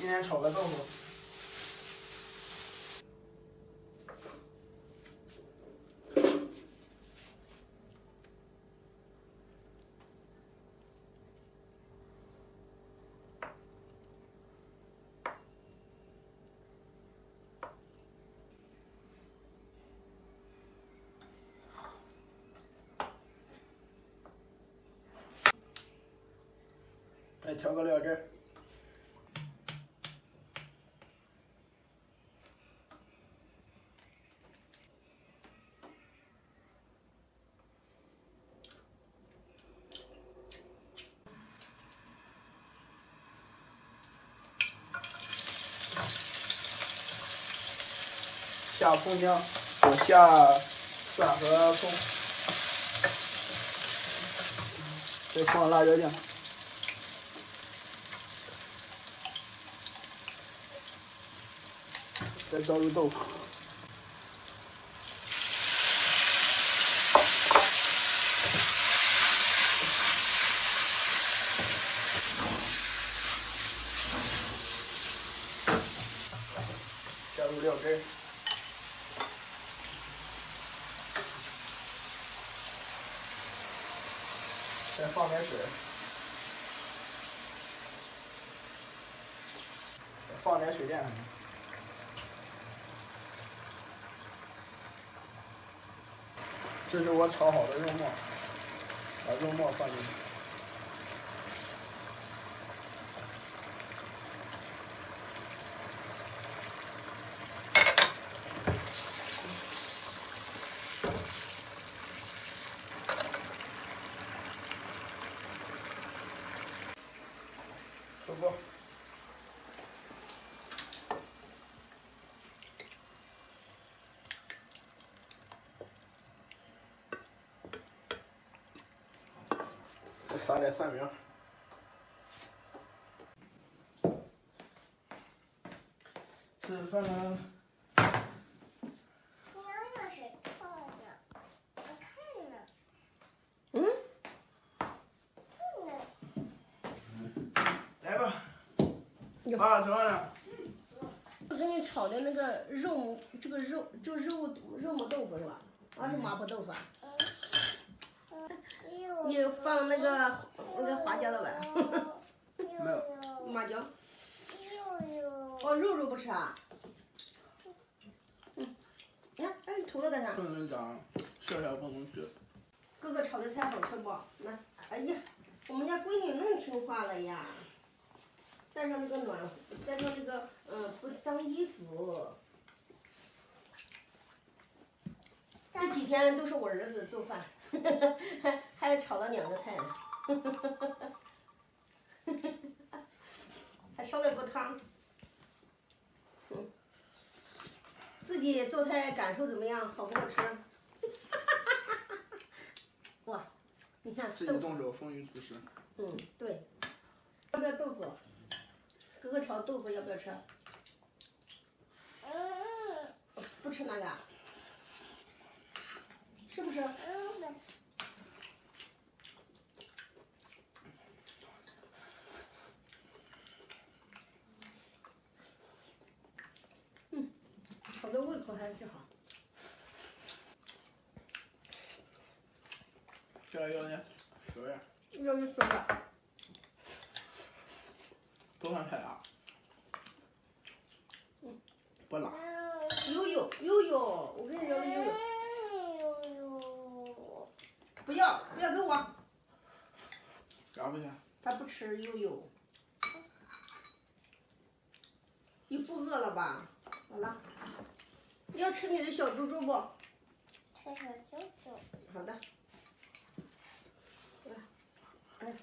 今天炒个豆腐。再调个料汁儿。下葱姜，我下蒜和葱，再放辣椒酱，再倒入豆腐，加入料汁。再放点水，放点水淀粉，这是我炒好的肉末，把肉末放进去。收锅。再撒点蒜苗。吃饭了。来吧，爸吃饭了。我给你炒的那个肉，这个肉就肉末豆腐是吧？啊，是麻婆豆腐啊。你放那个花椒了没？没有。麻椒。哦，肉不吃啊？嗯，你看，哎，你涂了干啥？不能长，笑笑不能吃。哥哥炒的菜好吃不？来，哎呀，我们家闺女那么听话了呀。带上这个带上这个不脏衣服。这几天都是我儿子做饭，还炒了2个菜呢，还烧了锅汤。自己做菜感受怎么样？好不好吃？哇，你看自己动手，丰衣足食。嗯，对。要不要豆腐？哥哥炒豆腐要不要吃？不吃那个？是不是？炒的胃口还是好。这个要点熟呀。要你说的。多放菜啊。不辣。悠，我跟你聊悠。不要给我。咋不行？他不吃悠。你不饿了吧？好了。你要吃你的小猪猪不？吃小猪猪。好的。来，哎。